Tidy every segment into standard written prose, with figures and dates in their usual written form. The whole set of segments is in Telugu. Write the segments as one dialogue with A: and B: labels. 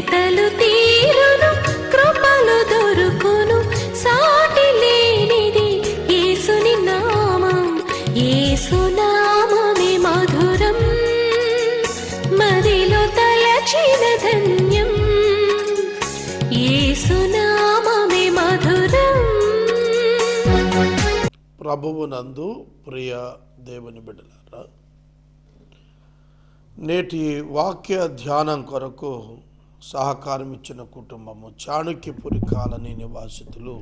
A: వెతలు తీరును, కృపలు దొరుకును, సాటి లేనిది యేసుని నామం. యేసునామమే మధురం, మదిలో తలచిన ధన్యం. యేసునామమే మధురం.
B: ప్రభువునందు ప్రియ దేవుని బిడ్డలారా, నేటి వాక్య ధ్యానం కొరకు సహకారం ఇచ్చిన కుటుంబము చాణుక్యపురి కాలనీ నివాసితులు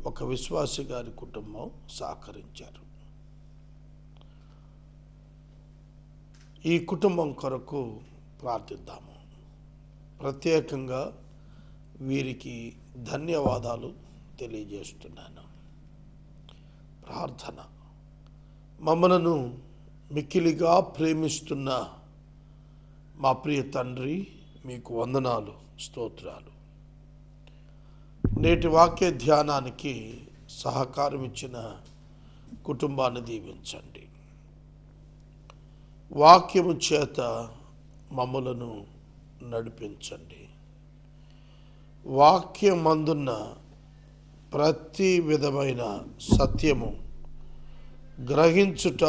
B: ఒక విశ్వాసి గారి కుటుంబం సహకరించారు. ఈ కుటుంబం కొరకు ప్రార్థిద్దాము. ప్రత్యేకంగా వీరికి ధన్యవాదాలు తెలియజేస్తున్నాను. ప్రార్థన. మమ్మలను మిక్కిలిగా ప్రేమిస్తున్న మా ప్రియ తండ్రి, మీకు వందనాలు, స్తోత్రాలు. నేటి వాక్య ధ్యానానికి సహకారం ఇచ్చిన కుటుంబాన్ని దీవించండి. వాక్యము చేత మమ్మలను నడిపించండి. వాక్యమందున్న ప్రతి విధమైన సత్యము గ్రహించుట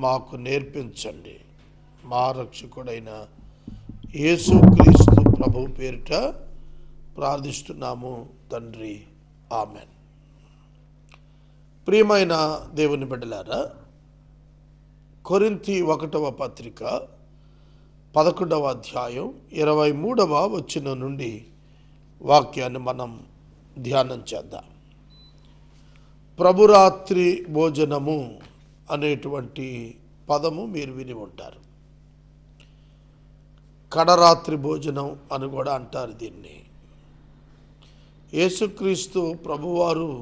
B: మాకు నేర్పించండి. మా రక్షకుడైన యేసుక్రీస్తు ప్రభు పేరిట ప్రార్థిస్తున్నాము తండ్రి, ఆమెన్. ప్రియమైన దేవుని బిడ్డలారా, కొరింథీ 1వ పత్రిక 11వ అధ్యాయం 23వ వచనం నుండి వాక్యాన్ని మనం ధ్యానం చేద్దాం. ప్రభురాత్రి భోజనము అనేటువంటి పదము మీరు విని ఉంటారు. కడరాత్రి భోజనం అని కూడా అంటారు దీన్ని. యేసుక్రీస్తు ప్రభువారు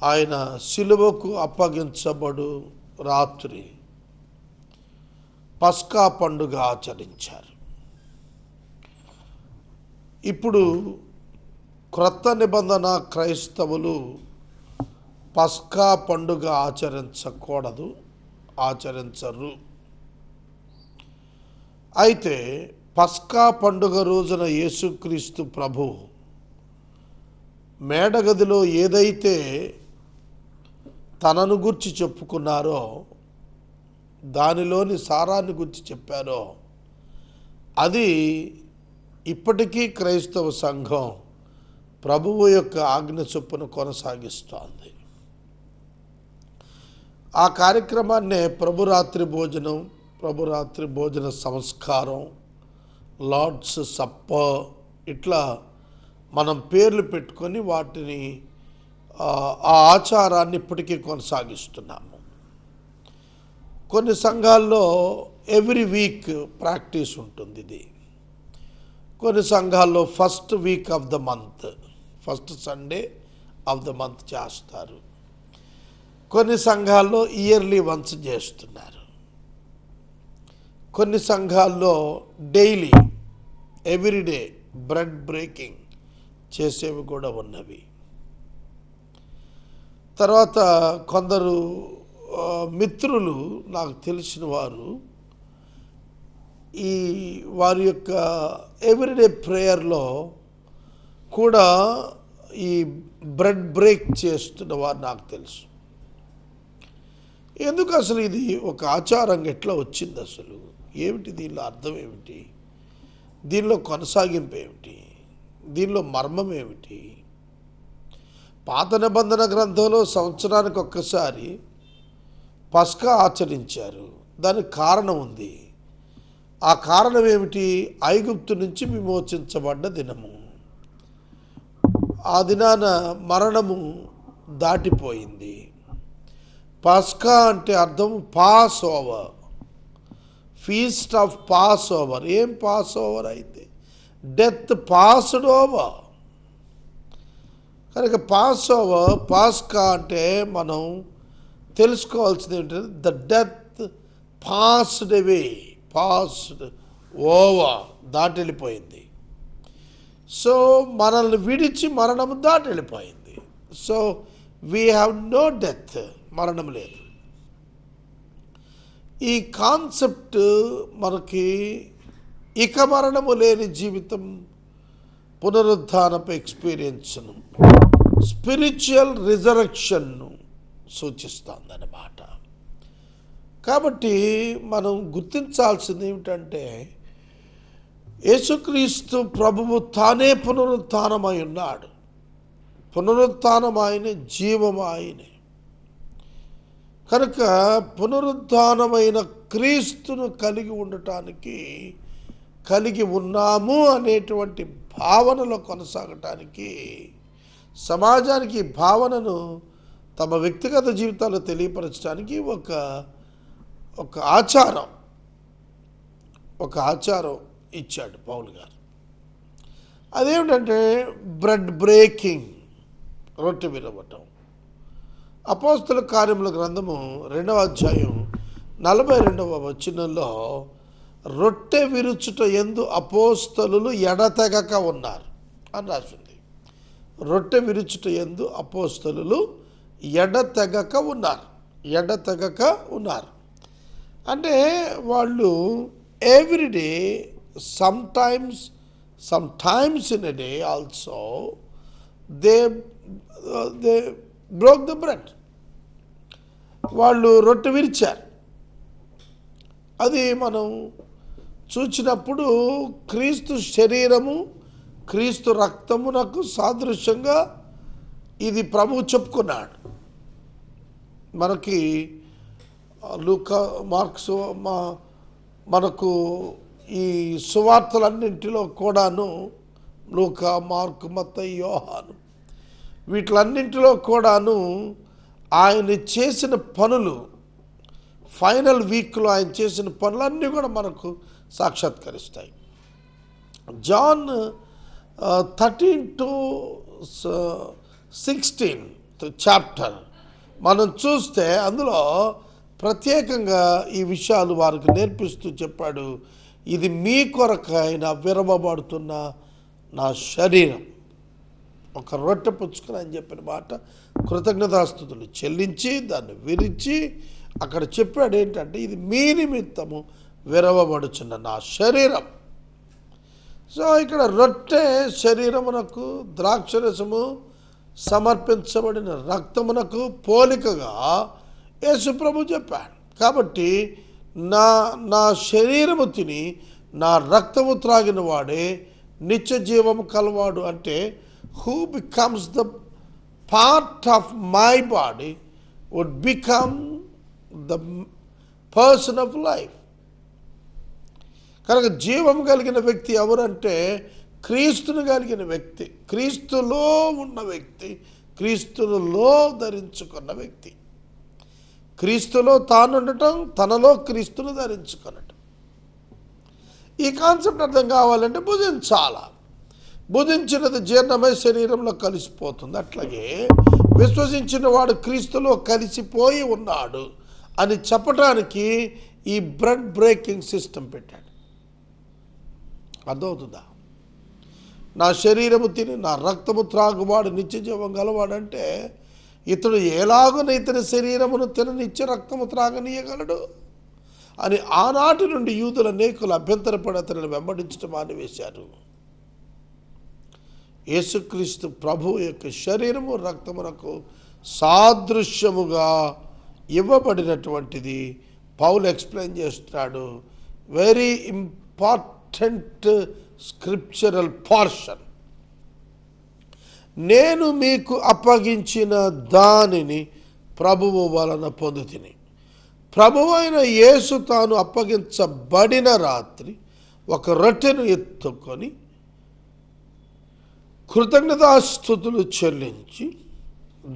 B: ఆయన సిలువకు అప్పగించబడు రాత్రి పస్కా పండుగ ఆచరించారు. ఇప్పుడు క్రొత్త నిబంధన క్రైస్తవులు పస్కా పండుగ ఆచరించకూడదు, ఆచరించరు. అయితే పస్కా పండుగ రోజున యేసుక్రీస్తు ప్రభు మేడగదిలో ఏదైతే తనను గురించి చెప్పుకున్నారో, దానిలోని సారాన్ని గురించి చెప్పారో, అది ఇప్పటికీ క్రైస్తవ సంఘం ప్రభువు యొక్క ఆజ్ఞ చొప్పున కొనసాగిస్తోంది. ఆ కార్యక్రమాన్నే ప్రభురాత్రి భోజనం, ప్రభురాత్రి భోజన సంస్కారం, లార్డ్స్ సప్పర్, ఇట్లా మనం పేర్లు పెట్టుకొని వాటిని ఆ ఆచారాన్ని ఇప్పటికీ కొనసాగిస్తున్నాము. కొన్ని సంఘాల్లో ఎవ్రీ వీక్ ప్రాక్టీస్ ఉంటుంది ఇది. కొన్ని సంఘాల్లో first week off the month, first Sunday off the month చేస్తారు. కొన్ని సంఘాల్లో ఇయర్లీ వన్స్ చేస్తున్నారు. కొన్ని సంఘాల్లో డైలీ, ఎవ్రీడే బ్రెడ్ బ్రేకింగ్ చేసేవి కూడా ఉన్నవి. తర్వాత కొందరు మిత్రులు, నాకు తెలిసిన వారు, ఈ వారి యొక్క ఎవ్రీడే ప్రేయర్లో కూడా ఈ బ్రెడ్ బ్రేక్ చేస్తున్న వారు నాకు తెలుసు. ఎందుకు అసలు ఇది ఒక ఆచారంగా ఎట్లా వచ్చింది? అసలు ఏమిటి దీనిలో అర్థం ఏమిటి? దీనిలో కొనసాగింపు ఏమిటి? దీనిలో మర్మం ఏమిటి? పాత నిబంధన గ్రంథంలో సంవత్సరానికి ఒక్కసారి పస్కా ఆచరించారు. దానికి కారణం ఉంది. ఆ కారణం ఏమిటి? ఐగుప్తు నుంచి విమోచించబడ్డ దినము. ఆ దినాన మరణము దాటిపోయింది. పస్కా అంటే అర్థం Passover, feast of Passover. ఏం పాస్ ఓవర్ అయితే? Death passed over. కనుక పాస్ ఓవర్, పాస్కా అంటే మనం తెలుసుకోవాల్సింది ఏంటంటే the death passed away, passed over, దాటి వెళ్ళిపోయింది. సో మనల్ని విడిచి మరణము దాటి వెళ్ళిపోయింది. So we have no death, మరణం లేదు. ఈ కాన్సెప్ట్ మనకి ఇక మరణము లేని జీవితం, పునరుద్ధానపు ఎక్స్పీరియన్స్ను, స్పిరిచువల్ రిజరక్షన్ను సూచిస్తుందన్నమాట. కాబట్టి మనం గుర్తించాల్సింది ఏమిటంటే, యేసుక్రీస్తు ప్రభువు తానే పునరుత్థానమై ఉన్నాడు. పునరుత్థానం ఆయనే, జీవం ఆయనే. కనుక పునరుత్థానమైన క్రీస్తును కలిగి ఉండటానికి, కలిగి ఉన్నాము అనేటువంటి భావనలో కొనసాగటానికి, సమాజానికి ఈ భావనను తమ వ్యక్తిగత జీవితాల్లో తెలియపరచడానికి ఒక ఆచారం ఇచ్చాడు పౌలు గారు. అదేమిటంటే బ్రెడ్ బ్రేకింగ్, రొట్టె విరవటం. అపోస్తల కార్యముల గ్రంథము 2వ అధ్యాయం 42వ వచనంలో రొట్టె విరుచుట యందు అపోస్తలులు ఎడతెగక ఉన్నారు అని రాసింది. రొట్టె విరుచుట యందు అపోస్తలులు ఎడతెగక ఉన్నారు. అంటే వాళ్ళు everyday, sometimes in a day also they broke the bread. వాళ్ళు రొట్టె విరిచారు. అది మనం చూచినప్పుడు క్రీస్తు శరీరము, క్రీస్తు రక్తమునకు సాదృశ్యంగా ఇది ప్రభువు చెప్పుకున్నాడు. మనకి లూకా, మార్క్స్, మనకు ఈ సువార్తలన్నింటిలో కూడాను, లూకా, మార్కు, మత్తయి, యోహాను, వీటిలన్నింటిలో కూడాను ఆయన చేసిన పనులు, ఫైనల్ వీక్లో ఆయన చేసిన పనులన్నీ కూడా మనకు సాక్షాత్కరిస్తాయి. జాన్ 13-16 చాప్టర్ మనం చూస్తే అందులో ప్రత్యేకంగా ఈ విషయాలు వారికి నేర్పిస్తూ చెప్పాడు. ఇది మీ కొరకైన విరవబడుతున్న నా శరీరం. ఒక రొట్టె పుచ్చుకుని అని చెప్పిన మాట కృతజ్ఞతాస్తుతులు చెల్లించి దాన్ని విరిచి అక్కడ చెప్పాడు ఏంటంటే, ఇది మీ నిమిత్తము విరవబడుచున్న నా శరీరం. సో ఇక్కడ రొట్టె శరీరమునకు, ద్రాక్షరసము సమర్పించబడిన రక్తమునకు పోలికగా యేసు ప్రభు చెప్పాడు. కాబట్టి నా శరీరము తిని నా రక్తము త్రాగిన వాడే నిత్య జీవము కలవాడు. అంటే who becomes the part of my body would become the person of life. కనుక జీవం కలిగిన వ్యక్తి ఎవరంటే క్రీస్తును కలిగిన వ్యక్తి, క్రీస్తులో ఉన్న వ్యక్తి, క్రీస్తులో ధరించుకున్న వ్యక్తి. క్రీస్తులో తానుండటం, తనలో క్రీస్తును ధరించుకునటం. ఈ కాన్సెప్ట్ అర్థం కావాలంటే భుజించాలా. భుజించినది జీర్ణమై శరీరంలో కలిసిపోతుంది. అట్లాగే విశ్వసించిన వాడు క్రీస్తులో కలిసిపోయి ఉన్నాడు అని చెప్పడానికి ఈ బ్రెడ్ బ్రేకింగ్ సిస్టమ్ పెట్టాడు. అర్థమవుతుందా? నా శరీరము తిని నా రక్తము త్రాగువాడు నిత్య జీవం గలవాడంటే ఇతడు ఎలాగున ఇతని శరీరమును తిననిచ్చే రక్తము త్రాగనీయగలడు అని ఆనాటి నుండి యూదుల అనేకులు అభ్యంతరపడి అతనిని వెంబడించడం మానివేశారు. యేసుక్రీస్తు ప్రభు యొక్క శరీరము రక్తమునకు సాదృశ్యముగా ఇవ్వబడినటువంటిది పౌలు ఎక్స్ప్లెయిన్ చేస్తున్నాడు. Very important scriptural portion. నేను మీకు అప్పగించిన దానిని ప్రభువు వలన పొందుతిని. ప్రభువు అయిన యేసు తాను అప్పగించబడిన రాత్రి ఒక రొట్టెను ఎత్తుకొని కృతజ్ఞతాస్తుతులు చెల్లించి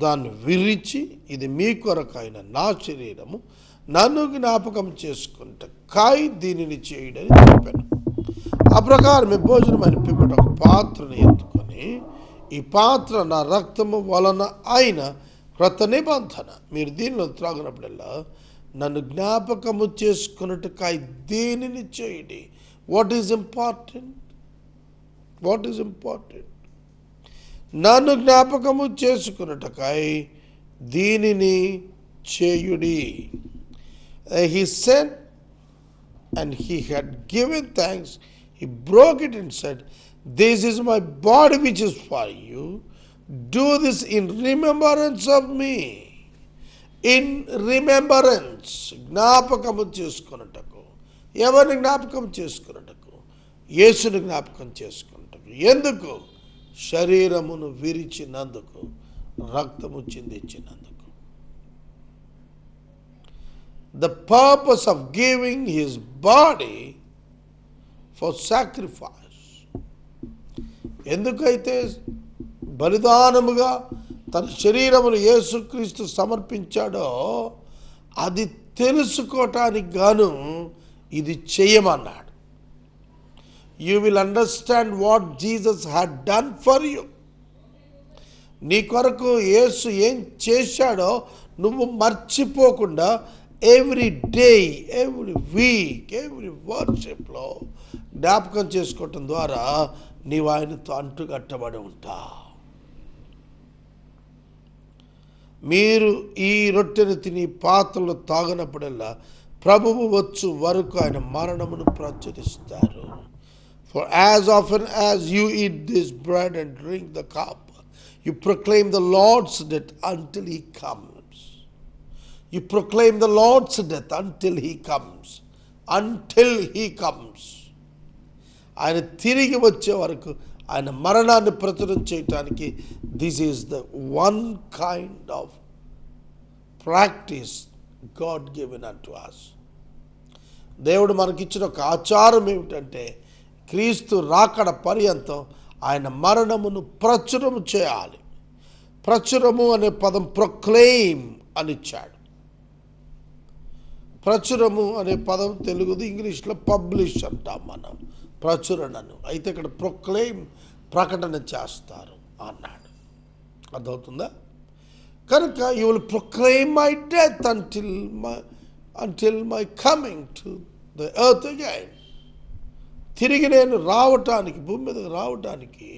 B: దాన్ని విరిచి, ఇది మీ కొరకైన నా శరీరము, నన్ను జ్ఞాపకం చేసుకుంటే కాయి దీనిని చేయడని చెప్పాను. ఆ ప్రకారం భోజనం అని పిమ్మట ఒక పాత్రను ఎత్తుకొని, ఈ పాత్ర నా రక్తము వలన అయిన క్రొత్త నిబంధన, మీరు దీనిలో త్రాగినప్పుడల్లా నన్ను జ్ఞాపకము చేసుకున్నట్టుకాయ దీనిని చేయడి. What is important? నన్ను జ్ఞాపకము చేసుకున్నట్టుకాయ దీనిని చేయుడి. He said, and he had given thanks, He broke it and said, "This is my body which is for you. Do this in remembrance of me." In remembrance, జ్ఞాపకము చేసుకున్నటకు. ఎవరిని జ్ఞాపకం చేసుకున్నటకు? యేసుని జ్ఞాపకం చేసుకున్నటకు. ఎందుకు? శరీరమును విరిచినందుకు, రక్తము చిందించినందుకు. The purpose of giving his body for sacrifice. ఎందుకైతే బలిదానముగా తన శరీరమును యేసుక్రీస్తు సమర్పించాడో అది తెలుసుకోవటానికి గాను ఇది చేయమన్నాడు. You will understand what Jesus had done for you. నీ కొరకు యేసు ఏం చేశాడో నువ్వు మర్చిపోకుండా every day, every week, every వర్షిప్లో జ్ఞాపకం చేసుకోవటం ద్వారా నీవు ఆయనతో అంటుకట్టబడి ఉంటావు. మీరు ఈ రొట్టెను తిని పాత్రలు తాగినప్పుడల్లా ప్రభువు వచ్చు వరకు ఆయన మరణమును ప్రచురిస్తారు. For as often as you eat this bread and drink the cup, you proclaim the Lord's death until he comes. You proclaim the Lord's death until he comes. Until he comes. ఆయన తిరిగి వచ్చే వరకు ఆయన మరణాన్ని ప్రచురం చేయటానికి this is the one kind of practice God given అంటు అస్. దేవుడు మనకిచ్చిన ఒక ఆచారం ఏమిటంటే క్రీస్తు రాకడ పర్యంతం ఆయన మరణమును ప్రచురము చేయాలి. ప్రచురము అనే పదం ప్రొక్లెయిమ్ అని ఇచ్చాడు. ప్రచురము అనే పదం తెలుగుది, ఇంగ్లీష్లో పబ్లిష్ అంటాం మనం ప్రచురణను. అయితే ఇక్కడ ప్రొక్లెయిమ్ ప్రకటన చేస్తారు అన్నాడు. అర్థమవుతుందా? కనుక you will proclaim my death until my coming to the earth again. తిరిగి నేను రావటానికి, భూమి మీదకి రావటానికి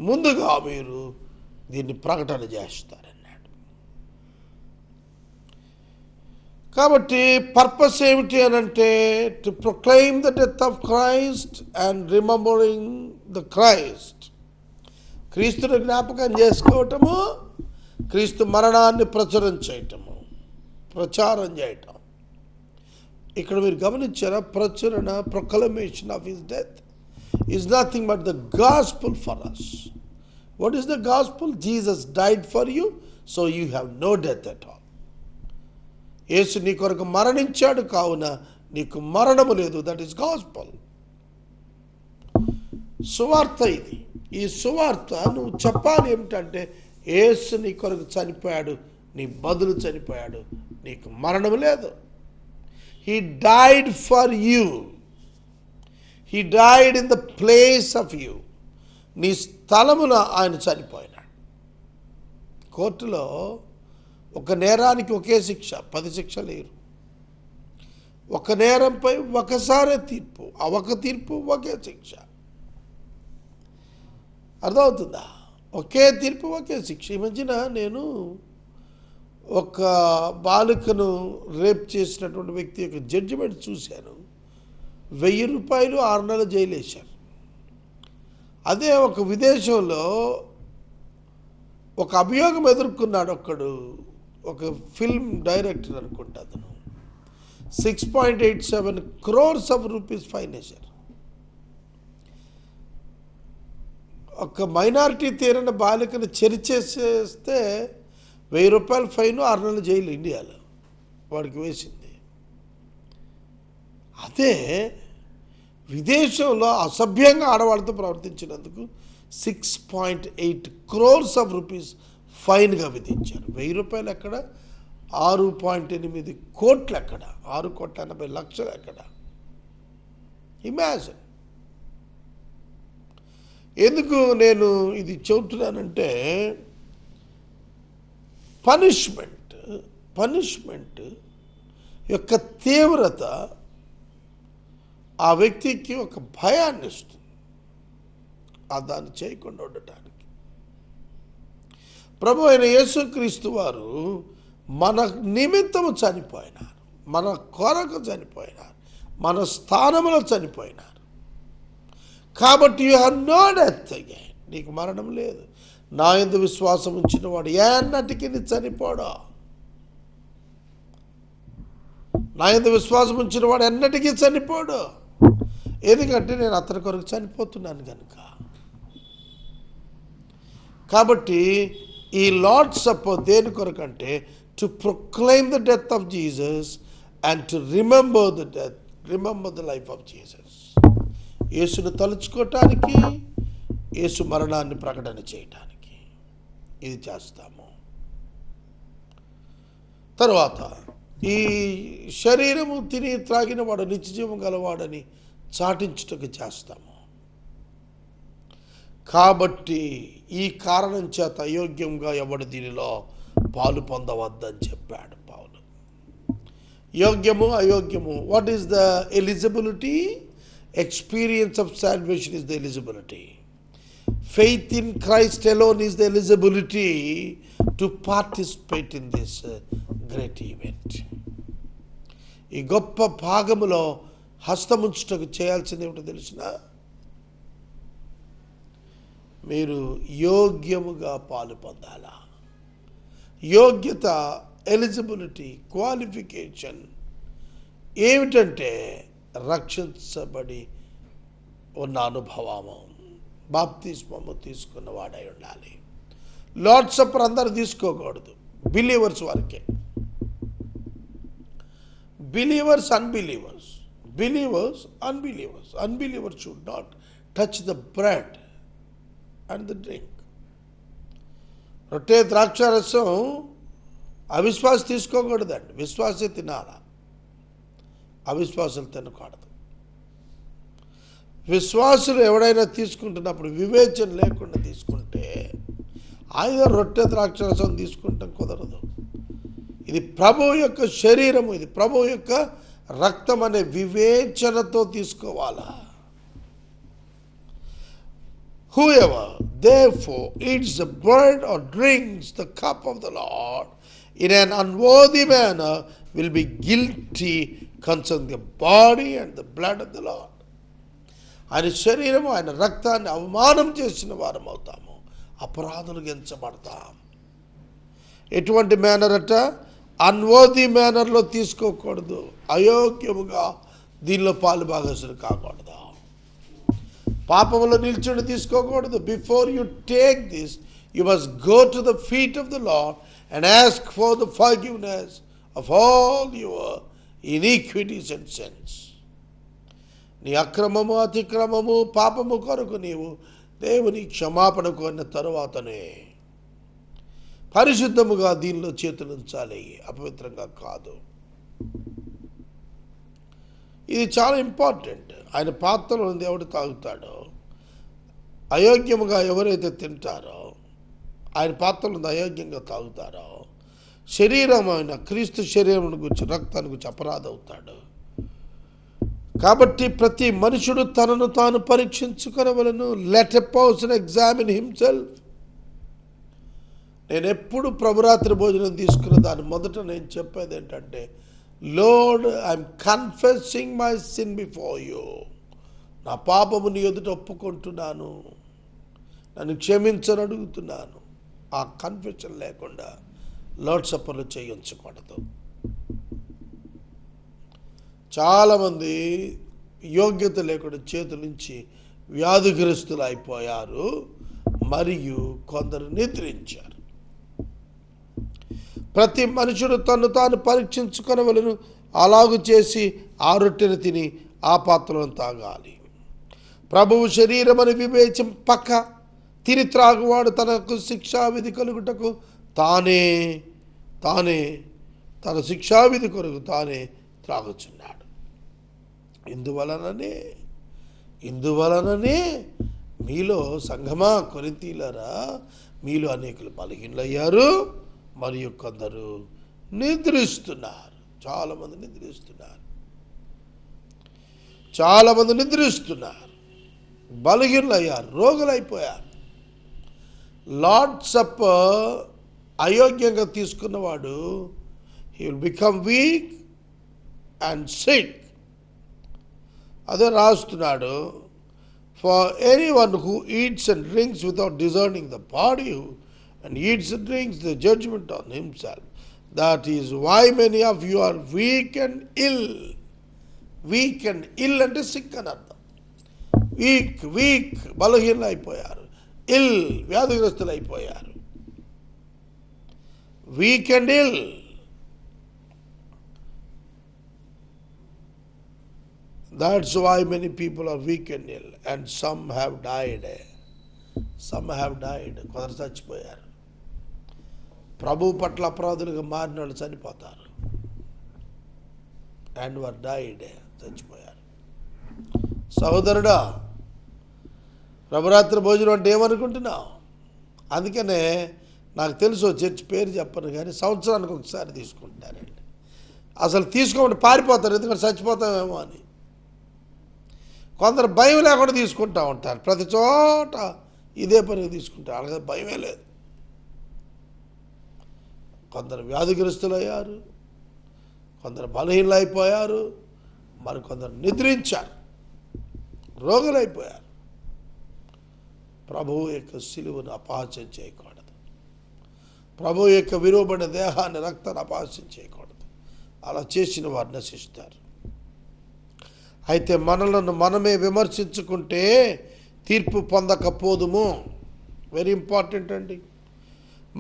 B: ముందుగా మీరు దీన్ని ప్రకటన చేస్తారన్నాడు. కాబట్టి పర్పస్ ఏమిటి అని అంటే to proclaim the death of Christ and remembering the Christ. క్రీస్తుని జ్ఞాపకం చేసుకోవటము, క్రీస్తు మరణాన్ని ప్రచారం చేయటం. ఇక్కడ మీరు గమనించారా? ప్రచురణ, proclamation of his death is nothing but the gospel for us. What is the gospel? Jesus died for you, so you have no death at all. యేసు నీ కొరకు మరణించాడు, కావున నీకు మరణము లేదు. That is gospel. సువార్త ఇది. ఈ సువార్త నువ్వు చెప్పాలి ఏమిటంటే యేసు నీ కొరకు చనిపోయాడు, నీ బదులు చనిపోయాడు, నీకు మరణము లేదు. He died for you. He died in the place of you. నీ స్థలమున ఆయన చనిపోయినాడు. కోర్టులో ఒక నేరానికి ఒకే శిక్ష, 10 శిక్ష లేరు. ఒక నేరంపై ఒకసారే తీర్పు, ఆ ఒక తీర్పు ఒకే శిక్ష. అర్థమవుతుందా? ఒకే తీర్పు ఒకే శిక్ష. ఈ మధ్యన నేను ఒక బాలికను రేప్ చేసినటువంటి వ్యక్తి యొక్క జడ్జిమెంట్ చూశాను. 1000 రూపాయలు 6 నెలల జైలు వేశారు. అదే ఒక విదేశంలో ఒక అభియోగం ఎదుర్కొన్నాడు ఒకడు, ఒక ఫిల్మ్ డైరెక్టర్ అనుకుంటా, అతను 6.87 crores of rupees ఫైన్ వేశారు. ఒక మైనారిటీ తీరిన బాలికను చెరిచేసేస్తే 1000 రూపాయల ఫైన్, 6 నెలల జైలు ఇండియాలో వాడికి వేసింది. అదే విదేశంలో అసభ్యంగా ఆడవాళ్ళతో ప్రవర్తించినందుకు 6.8 crores of rupees ఫైన్గా విధించారు. 1000 రూపాయలు ఎక్కడ, 6.8 కోట్లు ఎక్కడ, 6,80,00,000 ఎక్కడ? ఇమాజిన్. ఎందుకు నేను ఇది చెబుతున్నానంటే పనిష్మెంట్ యొక్క తీవ్రత ఆ వ్యక్తికి ఒక భయాన్ని ఇస్తుంది, దాన్ని చేయకుండా ఉండటానికి. ప్రభు అయిన యేసుక్రీస్తు వారు మన నిమిత్తము చనిపోయినారు, మన కొరకు చనిపోయినారు, మన స్థానములో చనిపోయినారు. కాబట్టి you have no death again, నీకు మరణం లేదు. నా యందు విశ్వాసం ఉంచిన వాడు ఎన్నటికీ చనిపోడు. నా యందు విశ్వాసం ఉంచిన వాడు ఎన్నటికీ చనిపోడు. ఎందుకంటే నేను అతని కొరకు చనిపోతున్నాను కనుక. కాబట్టి ఈ లార్డ్ సప్పర్ దేని కొరకు అంటే to proclaim the death of Jesus and to remember the life of Jesus. యేసును తలుచుకోవటానికి, యేసు మరణాన్ని ప్రకటన చేయటానికి ఇది చేస్తాము. తర్వాత ఈ శరీరము తిని త్రాగిన వాడు నిత్యజీవం గలవాడని చాటించుటకు చేస్తాము. కాబట్టి ఈ కారణం చేత అయోగ్యంగా ఎవడు దీనిలో పాలు పొందవద్దని చెప్పాడు పౌలు. యోగ్యము అయోగ్యము, what is the eligibility? Experience of salvation is the eligibility. Faith in Christ alone is the eligibility to participate in this great event. ఈ గొప్ప భాగములో హస్తముంచుటకు చేయాల్సింది ఏమిటో తెలిసిన? మీరు యోగ్యముగా పాలు పొందాలా. యోగ్యత, ఎలిజిబిలిటీ, క్వాలిఫికేషన్ ఏమిటంటే రక్షించబడి ఉన్న అనుభవము, బాప్తిస్మము తీసుకున్న వాడై ఉండాలి. లార్డ్ సప్పర్ అందరూ తీసుకోకూడదు, బిలీవర్స్ వరకే. Believers, unbelievers, believers, unbelievers. Unbelievers should not touch the bread and the drink. రొట్టె ద్రాక్షారసం అవిశ్వాసి తీసుకోకూడదండి, విశ్వాసే తినాలా, అవిశ్వాసులు తినకూడదు. విశ్వాసులు ఎవడైనా తీసుకుంటున్నప్పుడు వివేచన లేకుండా తీసుకుంటే ఆయన రొట్టె ద్రాక్షరసం తీసుకుంటాం కుదరదు. ఇది ప్రభువు యొక్క శరీరము, ఇది ప్రభువు యొక్క రక్తం అనే వివేచనతో తీసుకోవాలా. Whoever therefore eats the bread or drinks the cup of the Lord in an unworthy manner will be guilty concerning the body and the blood of the Lord. ఆయన శరీరము, ఆయన రక్తాన్ని అవమానం చేసిన వారం అవుతాము, అపరాధులు ఎంచబడతాం. ఎటువంటి మేనర్ అట? అన్వర్ది మేనర్లో తీసుకోకూడదు, అయోగ్యముగా దీనిలో పాలు భాగస్సులు కాకూడదు, పాపములో నిల్చుని తీసుకోకూడదు. Before you take this you must go to the feet of the lord and ask for the forgiveness of all your iniquities and since. నీ అక్రమము, అతిక్రమము, పాపము కొరకు నీవు దేవుని క్షమాపణ కోరిన తరువాతనే పరిశుద్ధముగా దీనిలో చేతులు ఉంచాలి, అపవిత్రంగా కాదు. ఇది చాలా ఇంపార్టెంట్. ఆయన పాత్రలో ఉంది ఎవడు తాగుతాడో, అయోగ్యముగా ఎవరైతే తింటారో, ఆయన పాత్రలో ఉంది అయోగ్యంగా తాగుతారో, శరీరమైన క్రీస్తు శరీరం గురించి, రక్తాన్ని గురించి అపరాధ అవుతాడు. కాబట్టి ప్రతి మనుషుడు తనను తాను పరీక్షించుకొనవలెను. Let a person examine himself. నేను ఎప్పుడు ప్రభురాత్రి భోజనం తీసుకున్న దాని మొదట నేను చెప్పేది ఏంటంటే, Lord, I'm confessing my sin before you. నా పాపము నీ ఎదుట ఒప్పుకుంటున్నాను, నన్ను క్షమించని అడుగుతున్నాను. ఆ కన్ఫెషన్ లేకుండా లార్డ్ సప్పర్లు చేయించకూడదు. చాలామంది యోగ్యత లేకుండా చేతుల నుంచి వ్యాధిగ్రస్తులు అయిపోయారు, మరియు కొందరు నిద్రించారు. ప్రతి మనుషుడు తను తాను పరీక్షించుకొనవలెను. అలాగు చేసి ఆ రొట్టెను తిని ఆ పాత్రను తాగాలి. ప్రభువు శరీరమని వివేచింపక తిని త్రాగువాడు తనకు శిక్షావిధి కలుగుటకు తానే తన శిక్షావిధి కొరకు తానే త్రాగుచున్నాడు. ఇందువలననే మీలో సంఘమా, కొరింథీయులారా, మీలో అనేకులు బలహీనులయ్యారు, మరియు కొందరు నిద్రిస్తున్నారు. చాలామంది నిద్రిస్తున్నారు, బలహీనులయ్యారు, రోగులైపోయారు. లార్డ్ సప్పర్ అయోగ్యంగా తీసుకున్నవాడు he will become weak and sick. అదే రాస్తున్నాడు, For anyone who eats and drinks without discerning the body, and eats and drinks the judgment on himself. That is why many of you are weak and ill. Weak and ill అంటే సిక్ అని అర్థం. వీక్ బలహీనలు అయిపోయారు. ఇల్ వ్యాధిగ్రస్తులు అయిపోయారు. Weak and ill. That's why many people are weak and ill, and some have died. కొందరు చచ్చిపోయారు. ప్రభు పట్ల అపరాధులుగా మారిన వాళ్ళు చనిపోతారు. అండ్ వర్ డైడ్, చచ్చిపోయారు. సహోదరుడా, ప్రభురాత్రి భోజనం అంటే ఏమనుకుంటున్నావు? అందుకనే నాకు తెలుసు చర్చ్ పేరు చెప్పను కానీ సంవత్సరానికి ఒకసారి తీసుకుంటారండి. అసలు తీసుకోమంటే పారిపోతారు, ఎందుకంటే చచ్చిపోతామేమో అని. కొందరు భయం లేకుండా తీసుకుంటూ ఉంటారు. ప్రతి చోట ఇదే పని తీసుకుంటారు, అలాగే భయమే లేదు. కొందరు వ్యాధిగ్రస్తులు అయ్యారు, కొందరు బలహీనలు అయిపోయారు, మరికొందరు నిద్రించారు, రోగులైపోయారు. ప్రభువు యొక్క సిలువను అపహాస్యం చేయకూడదు. ప్రభువు యొక్క విలువబడిన దేహాన్ని, రక్తాన్ని అపహాస్యం చేయకూడదు. అలా చేసిన వారు నశిస్తారు. అయితే మనలను మనమే విమర్శించుకుంటే తీర్పు పొందకపోదుము. వెరీ ఇంపార్టెంట్ అండి.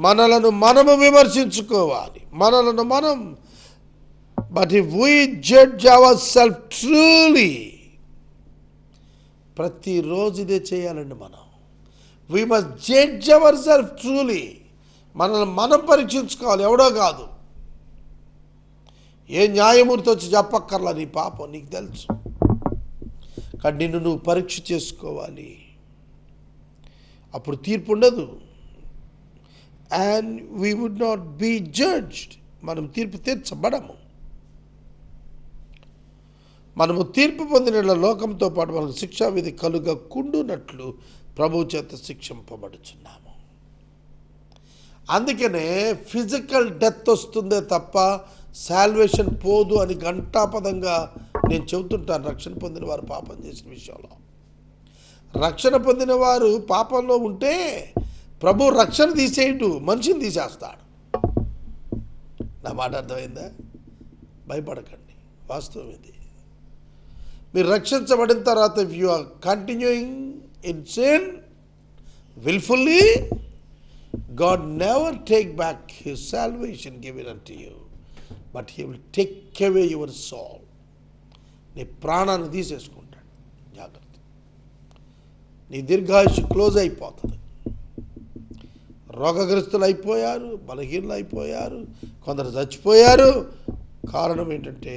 B: మనలను మనము విమర్శించుకోవాలి, మనలను మనం. But if we judge our self truly, ప్రతిరోజు ఇదే చేయాలండి మనం. We must judge our self truly. మనల్ని మనం పరీక్షించుకోవాలి, ఎవడో కాదు. ఏ న్యాయమూర్తి వచ్చి చెప్పక్కర్లా నీ పాపం, నీకు తెలుసు. కానీ నిన్ను నువ్వు పరీక్ష చేసుకోవాలి, అప్పుడు తీర్పు ఉండదు. And we would not be judged. మనం తీర్పు తీర్చబడము. మనము తీర్పు పొందిన లోకంతో పాటు మనకు శిక్షావిధి కలుగకుండునట్లు ప్రభువు చేత శిక్షింపబడుచున్నాము. అందుకనే ఫిజికల్ డెత్ వస్తుందే తప్ప సాల్వేషన్ పోదు అని ఘంటాపదంగా నేను చెబుతుంటాను. రక్షణ పొందిన వారు పాపం చేసిన విషయంలో, రక్షణ పొందిన వారు పాపంలో ఉంటే ప్రభు రక్షణ తీసేయడు, మనిషిని తీసేస్తాడు. నా మాట అర్థమైందా? భయపడకండి, వాస్తవం ఇది. మీరు రక్షించబడిన తర్వాత if you are continuing in sin wilfully, God never take back his salvation given unto you, but he will take away your soul. నీ ప్రాణాన్ని తీసేసుకుంటాడు. జాగ్రత్త, నీ దీర్ఘాయుష్ క్లోజ్ అయిపోతుంది. రోగగ్రస్తులు అయిపోయారు, బలహీనలు అయిపోయారు, కొందరు చచ్చిపోయారు. కారణం ఏంటంటే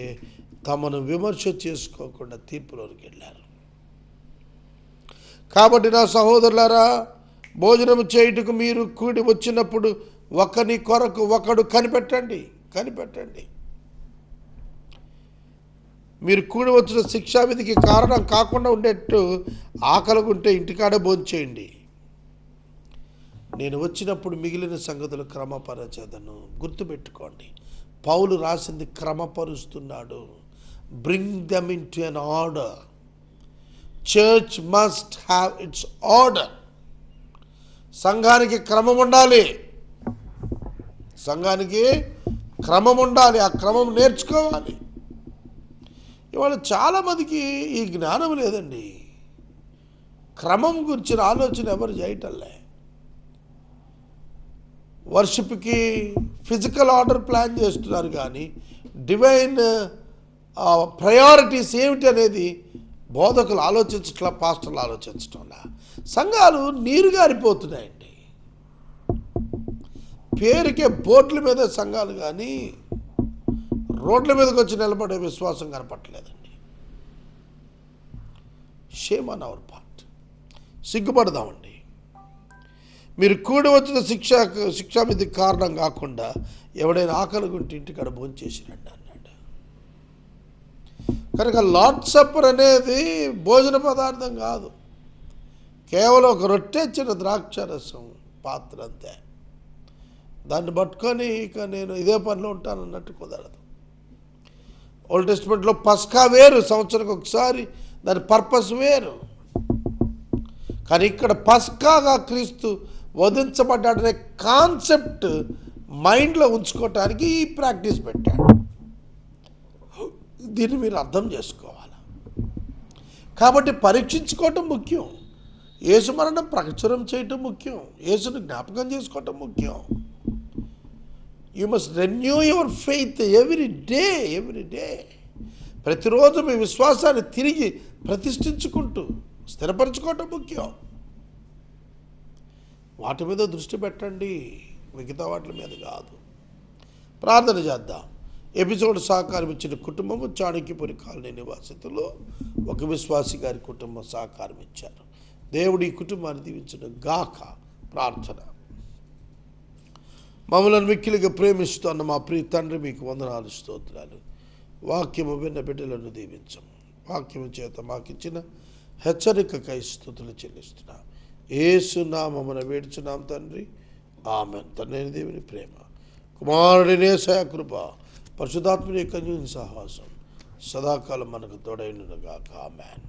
B: తమను విమర్శ చేసుకోకుండా తీర్పులోకి వెళ్ళారు. కాబట్టి నా సహోదరులారా, భోజనం చేయుటకు మీరు కూడి వచ్చినప్పుడు ఒకని కొరకు ఒకడు కనిపెట్టండి. మీరు కూడి వచ్చిన శిక్షావిధికి కారణం కాకుండా ఉండేట్టు ఆకలిగుంటే ఇంటికాడే భోంచేయండి. నేను వచ్చినప్పుడు మిగిలిన సంగతులు క్రమపరచదను. గుర్తుపెట్టుకోండి, పౌలు రాసింది క్రమపరుస్తున్నాడు. Bring them into an order. Church must have its order. సంఘానికి క్రమం ఉండాలి, ఆ క్రమం నేర్చుకోవాలి. ఇవాళ చాలామందికి ఈ జ్ఞానం లేదండి. క్రమం గురించిన ఆలోచన ఎవరు చేయటంలే. వర్షిప్కి ఫిజికల్ ఆర్డర్ ప్లాన్ చేస్తున్నారు కానీ డివైన్ ప్రయారిటీస్ ఏమిటి అనేది బోధకులు ఆలోచించట్లా, పాస్టర్లు ఆలోచించటంలా. సంఘాలు నీరు గారిపోతున్నాయండి. పేరుకే బోట్ల మీద సంఘాలు కానీ రోడ్ల మీదకి వచ్చి నిలబడే విశ్వాసం కనపట్టలేదండి. Shame on our part. సిగ్గుపడదామండి. మీరు కూడి వచ్చిన శిక్షావిధికి కారణం కాకుండా ఎవడైనా ఆకలి గుంటే ఇంటికాడ భోంచేసిరండి అన్నాడు. కనుక లార్డ్ సప్పర్ అనేది భోజన పదార్థం కాదు, కేవలం ఒక రొట్టె ఇచ్చిన ద్రాక్షరసం పాత్ర అంతే. దాన్ని పట్టుకొని ఇక నేను ఇదే పనిలో ఉంటాను అన్నట్టు కుదరదు. ఓల్డ్ టెస్ట్మెంట్లో పస్కా వేరు, సంవత్సరానికి ఒకసారి, దాని పర్పస్ వేరు. కానీ ఇక్కడ పస్కాగా క్రీస్తు వధించబడ్డాడనే కాన్సెప్ట్ మైండ్లో ఉంచుకోవటానికి ఈ ప్రాక్టీస్ పెట్టాడు. దీన్ని మీరు అర్థం చేసుకోవాలి. కాబట్టి పరీక్షించుకోవటం ముఖ్యం. యేసు మరణం ప్రచురం చేయటం ముఖ్యం. యేసుని జ్ఞాపకం చేసుకోవటం ముఖ్యం. You must renew your faith every day. ప్రతిరోజు మీ విశ్వాసాన్ని తిరిగి ప్రతిష్ఠించుకుంటూ స్థిరపరచుకోవటం ముఖ్యం. వాటి మీద దృష్టి పెట్టండి, మిగతా వాటి మీద కాదు. ప్రార్థన చేద్దాం. ఎపిసోడ్ సహకారం ఇచ్చిన కుటుంబము చాణక్యపురి కాలనీ నివాసితులు ఒక విశ్వాసి గారి కుటుంబం సహకారం ఇచ్చారు. దేవుడు ఈ కుటుంబాన్ని దీవించడం గాక. ప్రార్థన. మమ్మల్ని మిక్కిలిగా ప్రేమిస్తున్న మా ప్రియ తండ్రి, మీకు వందనాలు, స్తోత్రాలు. వాక్యము విన్న బిడ్డలను దీవించము. వాక్యము చేత మాకిచ్చిన హెచ్చరికకై స్తుతులు చెల్లిస్తున్నాం. యేసు నామమున వేడుచున్నాం తండ్రి, ఆమేన్. తండ్రి దేవుని ప్రేమ, కుమారుడిని యేసయ్య కృప, పరిశుద్ధాత్మని యొక్క సహవాసం సదాకాలం మనకు తోడైనగాక. ఆమేన్.